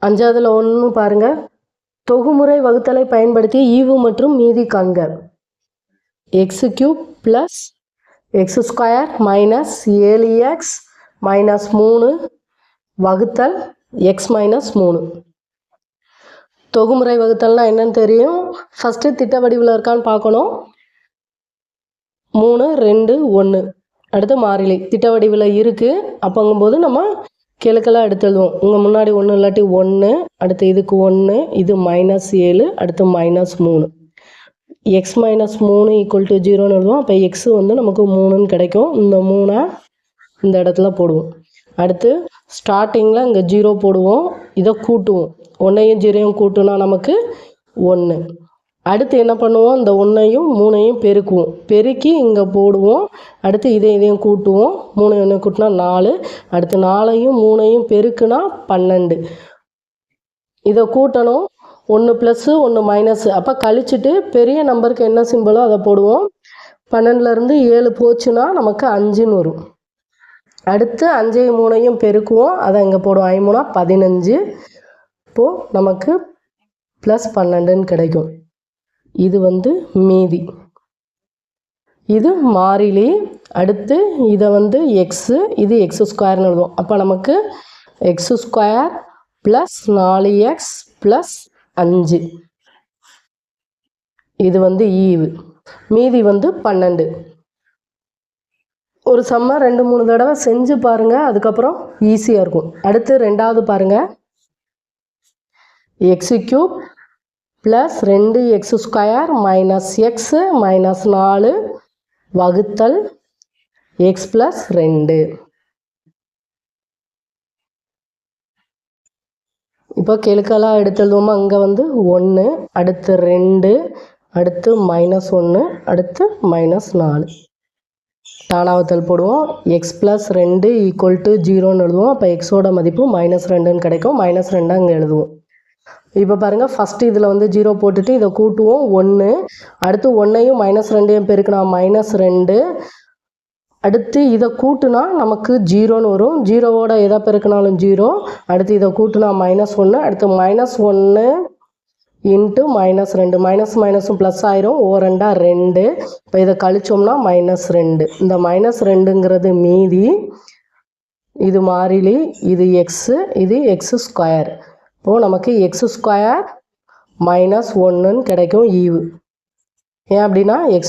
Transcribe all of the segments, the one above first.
அஞ்சாவதுல 1 பாருங்க. தொகுமுறை வகுத்தலை பயன்படுத்தி ஈவு மற்றும் மீதி காண்க. x³ + x² - 7x - 3 வகுத்தல் x - 3. தொகுமுறை வகுத்தல்னா என்னன்னு தெரியும். ஃபஸ்ட்டு திட்ட வடிவில் இருக்கான்னு பார்க்கணும். 3 2 1. அடுத்து மாறிலி திட்ட வடிவில் இருக்குது. அப்போங்கும்போது நம்ம கெழுக்கெல்லாம் எடுத்து எழுதுவோம். உங்கள் முன்னாடி 1 இல்லாட்டி 1, அடுத்து இதுக்கு 1, இது -7, அடுத்து -3. x - 3 = 0ன்னு எழுதுவோம். அப்போ x வந்து நமக்கு 3ன்னு கிடைக்கும். இந்த 3 இந்த இடத்துல போடுவோம். அடுத்து ஸ்டார்டிங்கில் இங்கே 0 போடுவோம். இதை கூட்டுவோம். 1ஐயும் 0ஐயும் கூட்டுனா நமக்கு 1. அடுத்து என்ன பண்ணுவோம், இந்த 1ஐயும் 3ஐயும் பெருக்குவோம். பெருக்கி இங்கே போடுவோம். அடுத்து இதையும் கூட்டுவோம். 3 1 கூட்டினா 4. அடுத்து 4ஐயும் 3ஐயும் பெருக்குனா 12. இதை கூட்டணும். 1 + 1 மைனஸ். அப்போ கழிச்சுட்டு பெரிய நம்பருக்கு என்ன சிம்பிளோ அதை போடுவோம். 12லேருந்து 7 போச்சுன்னா நமக்கு 5ன்னு வரும். அடுத்து 5ஐயும் 3ஐயும் பெருக்குவோம். அதை இங்கே போடுவோம். 5 3 15. இப்போது நமக்கு +12ன்னு கிடைக்கும். இது வந்து மீதி. இது மாறிலி. அடுத்து இதை வந்து x, இது x²ன்னு எழுதுவோம். அப்போ நமக்கு x² + 4x + 5. இது வந்து ஈவு. மீதி வந்து 12. ஒரு சம்மை 2 3 தடவை செஞ்சு பாருங்கள். அதுக்கப்புறம் ஈஸியாக இருக்கும். அடுத்து 2வது பாருங்கள். x³ + 2x² - x - 4 வகுத்தல் x + 2. இப்போ கெழுக்கெல்லாம் எடுத்து எழுதுவோமா. அங்கே வந்து 1, அடுத்து 2, அடுத்து -1, அடுத்து -4. தானாவத்தல் போடுவோம். x + 2 = 0ன்னு எழுதுவோம். அப்போ xோட மதிப்பு -2ன்னு கிடைக்கும். -2 அங்கே எழுதுவோம். இப்போ பாருங்கள், ஃபஸ்ட்டு இதில் வந்து 0 போட்டுட்டு இதை கூட்டுவோம். 1. அடுத்து 1ஐயும் -2ஐயும் பெருக்கினா -2. அடுத்து இதை கூட்டுனா நமக்கு 0ன்னு வரும். 0வோட எதை பெருக்கினாலும் 0. அடுத்து இதை கூட்டுனா -1. அடுத்து -1 × -2. மைனஸும் ப்ளஸ் ஆயிரும். 2 2. இப்போ இதை கழிச்சோம்னா -2. இந்த -2ங்கிறது மீதி. இது மாறிலி. இது x, இது x². இப்போது நமக்கு x² - 1ன்னு கிடைக்கும் ஈவு. ஏன் அப்படின்னா x²,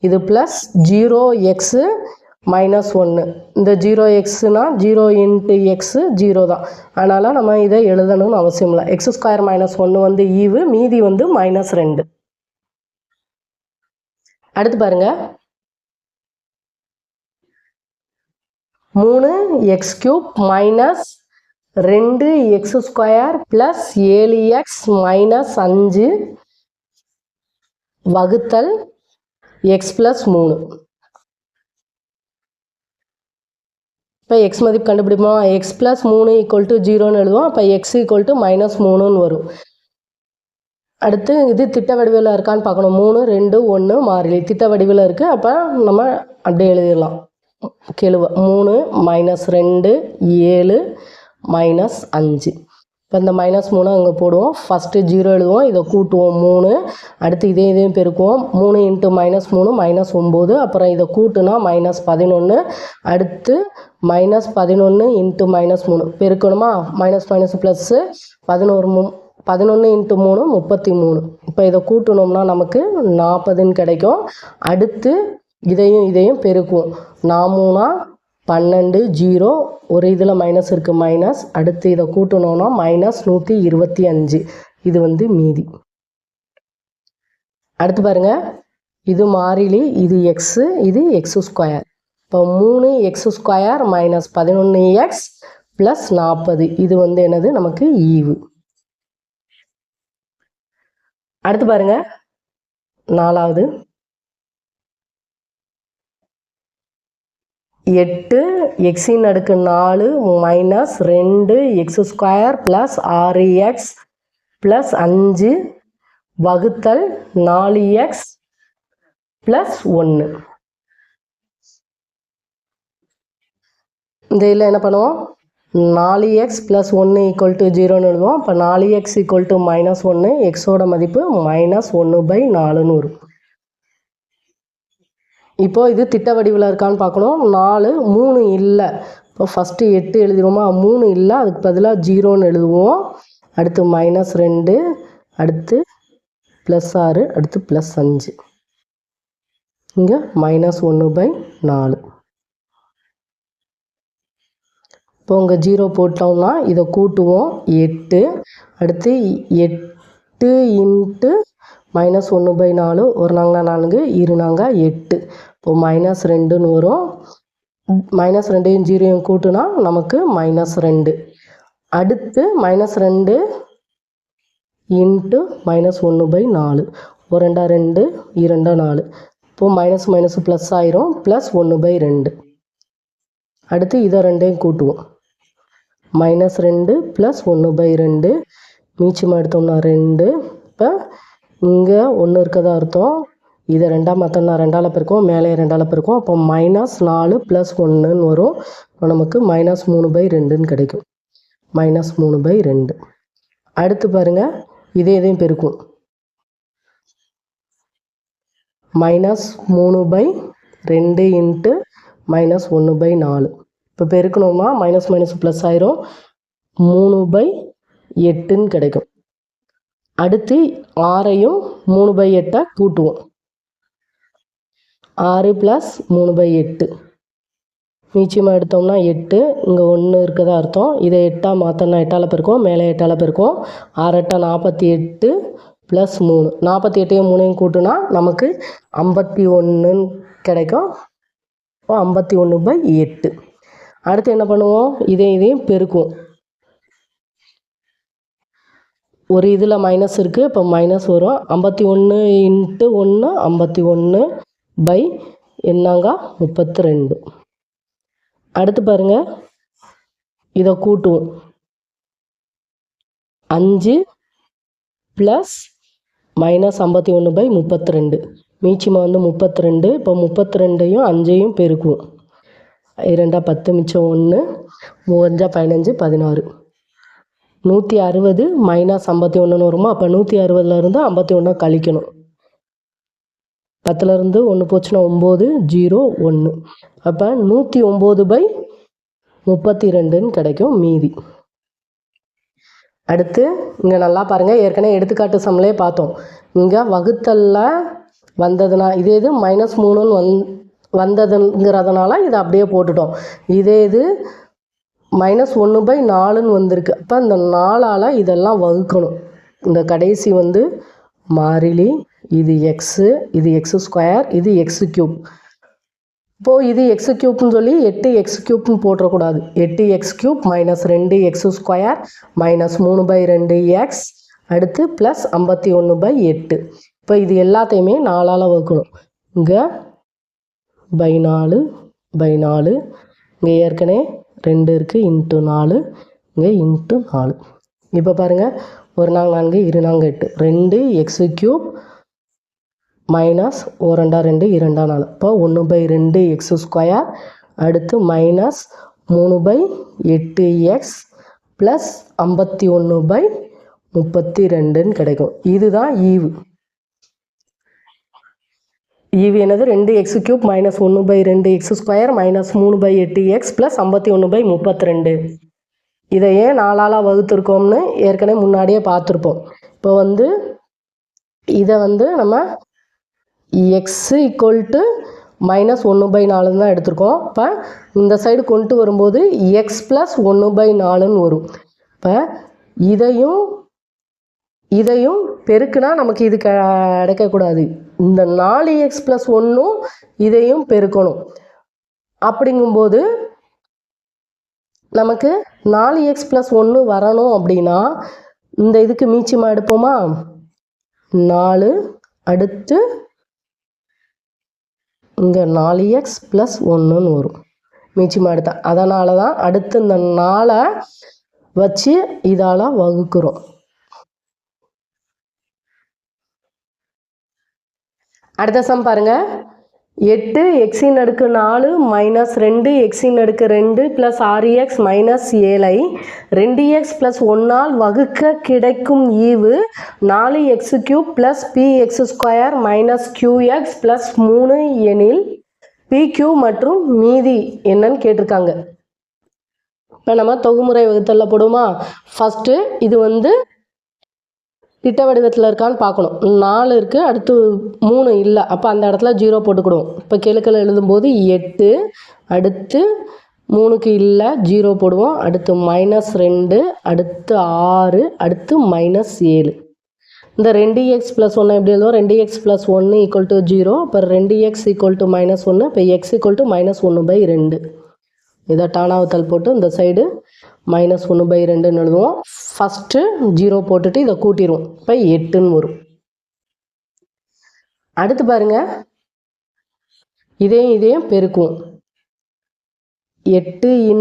இது ப்ளஸ் 0x - 1. இந்த 0xனா 0 × x 0 தான். அதனால் நம்ம இதை எழுதணும்னு அவசியம் இல்லை. x² - 1 வந்து ஈவு. மீதி வந்து -2. அடுத்து பாருங்கள். 3x³ - 2x² + 7x - 5 வகுத்தல் x + 3. இப்போ x மதிப்பு கண்டுபிடிப்போம். x + 3 = 0ன்னு எழுதுவோம். அப்போ x = -3ன்னு வரும். அடுத்து இது திட்ட வடிவில் இருக்கான்னு பார்க்கணும். 3 2 1 மாறிலி திட்ட வடிவில் இருக்குது. அப்போ நம்ம அப்படியே எழுதிடலாம். கெழுவ 3 -2 7 -5. இப்போ இந்த -3 அங்கே போடுவோம். ஃபஸ்ட்டு 0 எழுதுவோம். இதை கூட்டுவோம் 3. அடுத்து இதையும் பெருக்குவோம். 3 × -3 -9. அப்புறம் இதை கூட்டுனா -11. அடுத்து -11 × -3 பெருக்கணுமா. Minus plus 11 × 3 33. இப்போ இதை கூட்டணும்னா நமக்கு 40ன்னு கிடைக்கும். அடுத்து இதையும் பெருக்குவோம். 4 3 12 0. ஒரு இதில் மைனஸ் இருக்குது, மைனஸ். அடுத்து இதை கூட்டணும்னா -125. இது வந்து மீதி. அடுத்து பாருங்கள். இது மாறிலி. இது x, இது x². இப்போ 3x² - 11x + 40. இது வந்து என்னது நமக்கு ஈவு. அடுத்து பாருங்கள். 4வது 8x⁴ - 2x² + 6x + 5 வகுத்தல் 4x + 1. இந்த இதில் என்ன பண்ணுவோம், 4x + 1 = 0ன்னு எழுதுவோம். அப்போ 4x = -1, எக்ஸோட மதிப்பு -1/4ன்னு வரும். இப்போ இது திட்ட வடிவில் இருக்கான்னு பார்க்கணும். 4 3 இல்லை. இப்போ ஃபஸ்ட்டு 8 எழுதிடுவோமா? 3 இல்லை, அதுக்கு பதிலாக 0ன்னு எழுதுவோம். அடுத்து -2, அடுத்து +6, அடுத்து +5. இங்கே -1/4. இப்போ இங்கே 0 போட்டோம்னா இதை கூட்டுவோம் 8. அடுத்து 8 × -1/4 ஒரு நாங்க 4 இரு நாங்க 8. இப்போ -2ன்னு வரும். -2யும் 0யும் கூட்டுனா நமக்கு -2. அடுத்து -2 × -1/4. 1 2 2 4. இப்போ மைனஸ் ப்ளஸ் ஆயிரும், +1/2. அடுத்து இதை ரெண்டையும் கூட்டுவோம். -2 + 1/2 மீச்சமாக எடுத்தோம்னா 2. இப்போ இங்கே 1 இருக்கதா அர்த்தம். இதை 2ஆக மாற்றோம்னா 2ஆல் பெருக்கும், மேலே 2ஆல் பெருக்கும். அப்போ -4 + 1ன்னு வரும். இப்போ நமக்கு -3/2ன்னு கிடைக்கும். -3/2. அடுத்து பாருங்கள், இதையும் பெருக்கும். -3/2 × -1/4. இப்போ பெருக்கணுமா மைனஸ் ப்ளஸ் ஆயிரும், 3/8ன்னு கிடைக்கும். அடுத்து 6ஐயும் 3/8 கூட்டுவோம். 6 + 3/8 மீச்சமாக எடுத்தோம்னா 8. இங்கே 1 இருக்கதா அர்த்தம். இதை 8ஆக மாற்றோம்னா 8ஆல் பெருக்கும், மேலே 8ஆல் பெருக்கும். 6 8 48 + 3. 48யும் 3யும் கூட்டுனா நமக்கு 51ன்னு கிடைக்கும். இப்போ 51/8. அடுத்து என்ன பண்ணுவோம்? இதையும் பெருக்குவோம். ஒரு இதில் மைனஸ் இருக்குது, இப்போ மைனஸ் வரும். 51 × 1 51/32. அடுத்து பாருங்கள், இதை கூட்டுவோம். 5 + -51/32. மீச்சமாக 32. இப்போ 32யும் 5ஐயும் பெருக்குவோம். 2 10 மிச்சம் 1, 3 5 15 160 -51ன்னு வருமா? அப்போ 160லேருந்து 51 கழிக்கணும். 10லேருந்து 1 போச்சுன்னா 9, 0 1. அப்போ 109/32ன்னு கிடைக்கும் மீதி. அடுத்து இங்கே நல்லா பாருங்கள், ஏற்கனவே எடுத்துக்காட்டு சம்மிலே பார்த்தோம். இங்கே வகுத்தலில் வந்ததுனா இதே இது -3ன்னு வந்ததுங்கிறதுனால இதை அப்படியே போட்டுட்டோம். இதே இது -1/4ன்னு வந்திருக்கு. அப்போ இந்த 4ஆல் இதெல்லாம் வகுக்கணும். இந்த கடைசி மாறிலி, இது எக்ஸு, இது x², இது x³. இப்போது இது x³ சொல்லி 8x³ போட்டுறக்கூடாது. 8x³ -2x² -3/2x அடுத்து +51/8. இப்போ இது எல்லாத்தையுமே 4ஆல் வகுக்கணும். இங்கே /4 இங்கே ஏற்கனவே 2 இருக்குது, × 4 இங்கே × 4. இப்போ பாருங்கள், 1 4 இரு 8 2x³ -1 2 2 4. இப்போ 1/2x². அடுத்து -3/8x +51/32ன்னு கிடைக்கும். இதுதான் ஈவு. ஈவு என்னது? 2x³ -1/2x² -3/8x +51/32. இதை ஏன் 4ஆல் வகுத்துருக்கோம்னு ஏற்கனவே முன்னாடியே பார்த்துருப்போம். இப்போ இதை நம்ம x = -1/4 தான் எடுத்திருக்கோம். இப்போ இந்த சைடு கொண்டு வரும்போது x + 1/4ன்னு வரும். இப்போ இதையும் பெருக்குனா நமக்கு இது கிடைக்கக்கூடாது. இந்த 4x + 1ம் இதையும் பெருக்கணும். அப்படிங்கும்போது நமக்கு 4x + 1 வரணும். அப்படின்னா இந்த இதுக்கு மீச்சமாக எடுப்போமா? 4 அடுத்து இங்கே 4x + 1ன்னு வரும். மீச்சமாக எடுத்தா அதனால தான் அடுத்து இந்த 4 வச்சு இதால் வகுக்கிறோம். அடுத்த சம் பாருங்கள். 8 எக்ஸின் அடுக்கு 4 மைனஸ் 2 எக்ஸின் அடுக்கு 2 ப்ளஸ் 6x மைனஸ் 7ஐ 2x ப்ளஸ் 1ஆல் வகுக்க கிடைக்கும் ஈவு 4x³ plus px² minus qx plus 3 எனில் pq மற்றும் மீதி என்னன்னு கேட்டிருக்காங்க. இப்போ நம்ம தொகுமுறை வகுத்தல்ல போடுமா. ஃபஸ்ட்டு இது வந்து திட்ட வடிவத்தில் இருக்கான்னு பார்க்கணும். 4 இருக்குது, அடுத்து 3 இல்லை, அப்போ அந்த இடத்துல 0 போட்டுக்கிடுவோம். இப்போ கெழுக்கள் எழுதும்போது 8, அடுத்து 3க்கு இல்லை 0 போடுவோம், அடுத்து -2, அடுத்து 6, அடுத்து -7. இந்த 2x + 1 எப்படி எழுதுவோம், 2x + 1 = 0. இப்போ 2x = -1, இப்போ x = -1/2. இதை டானாவத்தல் போட்டு இந்த சைடு -1/2ன்னு எழுதுவோம். ஃபஸ்ட்டு 0 போட்டுட்டு இதை கூட்டிடுவோம். இப்போ 8ன்னு வரும். அடுத்து பாருங்க, இதையும் பெருக்குவோம். 8 ×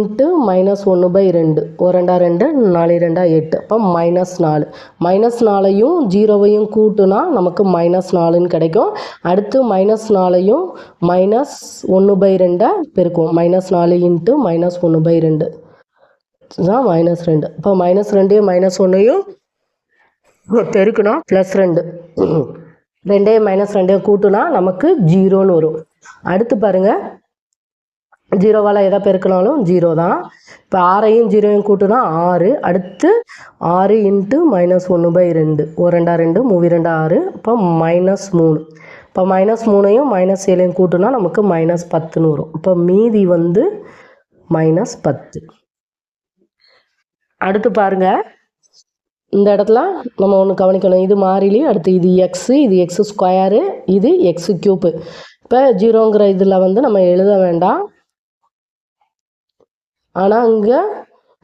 -1/2, 1 2 4 2 8, அப்போ -4. -4ஐயும் 0வையும் கூட்டுனா நமக்கு -4ன்னு கிடைக்கும். அடுத்து -4ஐயும் -1/2 பெருக்குவோம். -4 × -1/2 தான் -2. இப்போ -2ஐயும் -1ஐயும் பெருக்குனா +2. 2ஐயும் -2ஐயும் கூட்டுனா நமக்கு 0ன்னு வரும். அடுத்து பாருங்கள், 0வால் எதை பெருக்கினாலும் 0 தான். இப்போ 6ஐயும் 0வையும் கூட்டுனா 6. அடுத்து 6 × -1/2, 1 2 3 2 6, இப்போ -3. இப்போ -3ஐயும் -7ஐயும் கூட்டுனா நமக்கு -10ன்னு வரும். இப்போ மீதி வந்து -10. அடுத்து பாருங்கள், இந்த இடத்துல நம்ம ஒன்று கவனிக்கணும். இது மாறிலி, அடுத்து இது x, இது x², இது x³. இப்போ 0ங்கிற இதில் வந்து நம்ம எழுத வேண்டாம். ஆனால் இங்கே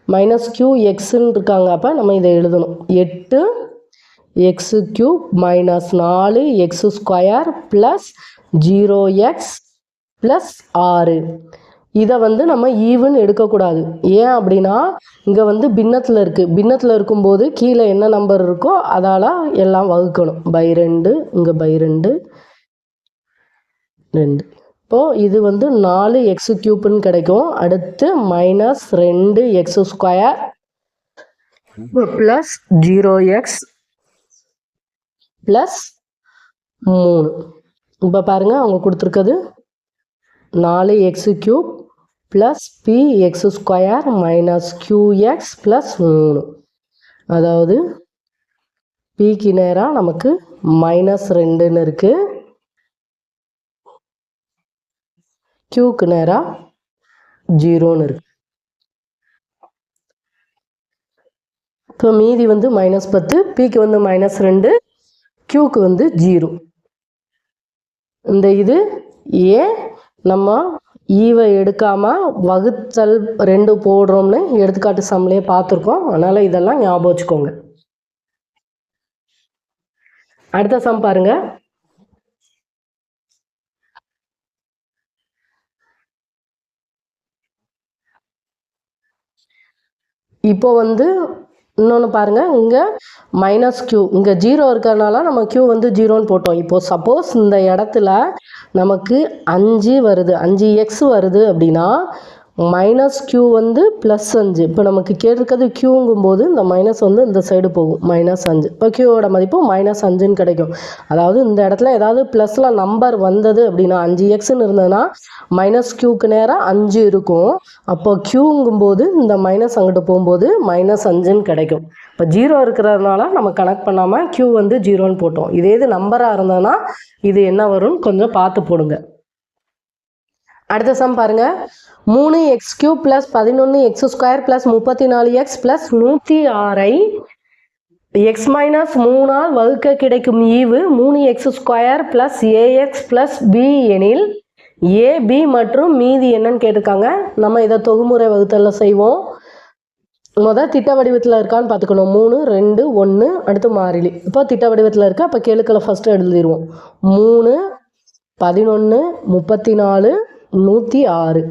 -qxன்னு இருக்காங்க, அப்போ நம்ம இதை எழுதணும். 8x³ -4x² plus 0x plus 6. இதை வந்து நம்ம ஈவுன்னு எடுக்கக்கூடாது. ஏன் அப்படின்னா இங்கே வந்து பின்னத்தில் இருக்குது. பின்னத்தில் இருக்கும்போது கீழே என்ன நம்பர் இருக்கோ அதால் எல்லாம் வகுக்கணும். /2, இங்கே /2, 2. இப்போது இது வந்து 4x³ கிடைக்கும். அடுத்து -2x² ப்ளஸ் 0x ப்ளஸ் 3. இப்போ பாருங்கள், அவங்க கொடுத்துருக்குது 4x³ plus px² minus qx plus 3. அதாவது pக்கு நேராக நமக்கு -2ன்னு இருக்குது, qக்கு நேராக 0ன்னு இருக்குது. இப்போ மீதி வந்து -10, pக்கு வந்து -2, qக்கு வந்து 0. இந்த இது ஏன் நம்ம ஈவை எடுக்காமல் வகுத்தல் 2 போடுறோம்னு எடுத்துக்காட்டு சம்லேயே பார்த்துருக்கோம். அதனால் இதெல்லாம் ஞாபகம் வச்சுக்கோங்க. அடுத்த சம் பாருங்க. இப்போ வந்து இன்னொன்று பாருங்கள், இங்கே -q, இங்கே 0 இருக்கிறதுனால நம்ம q வந்து 0ன்னு போட்டோம். இப்போது சப்போஸ் இந்த இடத்துல நமக்கு 5 வருது, 5x வருது அப்படின்னா -q வந்து +5. இப்போ நமக்கு கேட்டிருக்கிறது q-ங்கும்போது இந்த மைனஸ் வந்து இந்த சைடு போகும், -5. இப்போ q-ஓட மதிப்பு -5ன்னு கிடைக்கும். அதாவது இந்த இடத்துல ஏதாவது ப்ளஸில் நம்பர் வந்தது அப்படின்னா 5xன்னு இருந்ததுன்னா -qக்கு நேராக 5 இருக்கும். அப்போ q-ங்கும்போது இந்த மைனஸ் அங்கிட்டு போகும்போது -5ன்னு கிடைக்கும். இப்போ 0 இருக்கிறதுனால நம்ம கனெக்ட் பண்ணாமல் q வந்து 0ன்னு போட்டோம். இதே இது நம்பராக இருந்ததுன்னா இது என்ன வரும்னு கொஞ்சம் பார்த்து போடுங்க. அடுத்த சம் பாருங்கள். 3x³ plus 11x² plus 34x plus 106ஐ x - 3ஆல் வகுக்க கிடைக்கும் ஈவு 3x² plus ax plus b எனில் a, b மற்றும் மீதி என்னன்னு கேட்டிருக்காங்க. நம்ம இதை தொகுமுறை வகுத்தலில் செய்வோம். முதல் திட்ட வடிவத்தில் இருக்கான்னு பார்த்துக்கணும். 3 2 1, அடுத்து மாறிலி. இப்போ திட்ட வடிவத்தில் இருக்குது, அப்போ கெழுக்களை ஃபஸ்ட்டு எழுதிடுவோம். 3 11 34 106.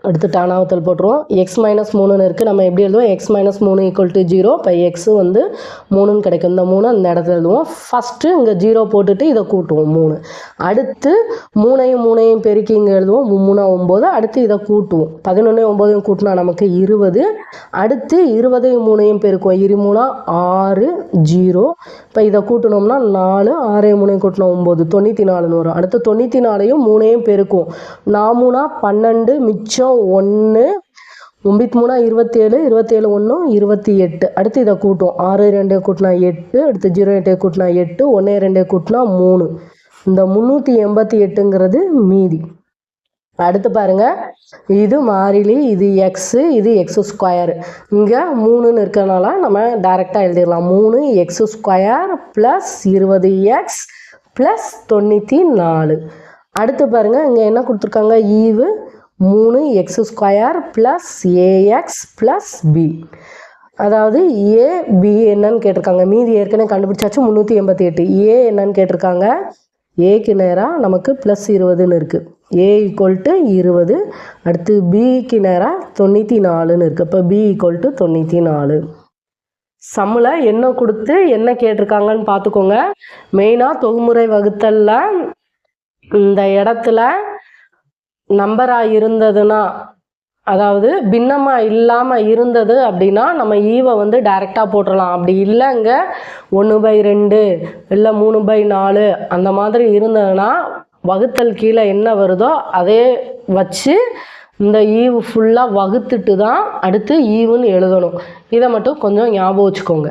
அடுத்து டானாவத்தல் போட்டுருவோம். எக்ஸ் மைனஸ் 3ன்னு இருக்குது. நம்ம எப்படி எழுதுவோம்? X minus 3 = 0. இப்போ எக்ஸு வந்து 3ன்னு கிடைக்கும். இந்த 3 அந்த இடத்துல எழுதுவோம். ஃபஸ்ட்டு இங்கே 0 போட்டுட்டு இதை கூட்டுவோம் 3. அடுத்து 3ஐயும் பெருக்கி இங்கே எழுதுவோம். 3 9. அடுத்து இதை கூட்டுவோம். 11 9 கூட்டினா நமக்கு 20. அடுத்து 20ஐயும் 3ஐயும் பெருக்குவோம். 23 6 0. இப்போ இதை கூட்டினோம்னா 4. 6ஐயும் 3ஐயும் கூட்டினா 9 94ன்னு வரும். அடுத்து 94ஐயும் 3ஐயும் பெருக்குவோம். 4 12 மிச்சம் 1 9 27 27 1 28. அடுத்து இதை கூட்டும். 6 2 கூட்டினா 8. அடுத்து 0 8 கூட்டினா 8. 1 2 கூட்டினா 3. இந்த 388ங்கிறது மீதி. அடுத்து பாருங்க, இது மாறிலி, இது எக்ஸு, இது x². இங்கே 3ன்னு இருக்கிறனால நம்ம டைரெக்டாக எழுதிடலாம். 3x² + 20x + 94. அடுத்து பாருங்க, இங்கே என்ன கொடுத்துருக்காங்க? ஈவு 3x² + ax + b. அதாவது a b என்னன்னு கேட்டிருக்காங்க. மீதி ஏற்கனவே கண்டுபிடிச்சாச்சு 388. a என்னன்னு கேட்டிருக்காங்க. ஏக்கு நேராக நமக்கு +20ன்னு இருக்குது. a = 20. அடுத்து பிக்கு நேராக 94ன்னு இருக்குது. இப்போ b = 94. சம்மில் என்ன கொடுத்து என்ன கேட்டிருக்காங்கன்னு பார்த்துக்கோங்க. மெயினாக தொகுமுறை வகுத்தலில் இந்த இடத்துல நம்பராக இருந்ததுன்னா, அதாவது பின்னமாக இல்லாமல் இருந்தது அப்படின்னா நம்ம ஈவை வந்து டைரெக்டாக போட்டுடலாம். அப்படி இல்லைங்க 1/2 இல்லை 3/4 அந்த மாதிரி இருந்ததுன்னா வகுத்தல் கீழே என்ன வருதோ அதே வச்சு இந்த ஈவு ஃபுல்லாக வகுத்துட்டு தான் அடுத்து ஈவுன்னு எழுதணும். இதை மட்டும் கொஞ்சம் ஞாபகம் வச்சுக்கோங்க.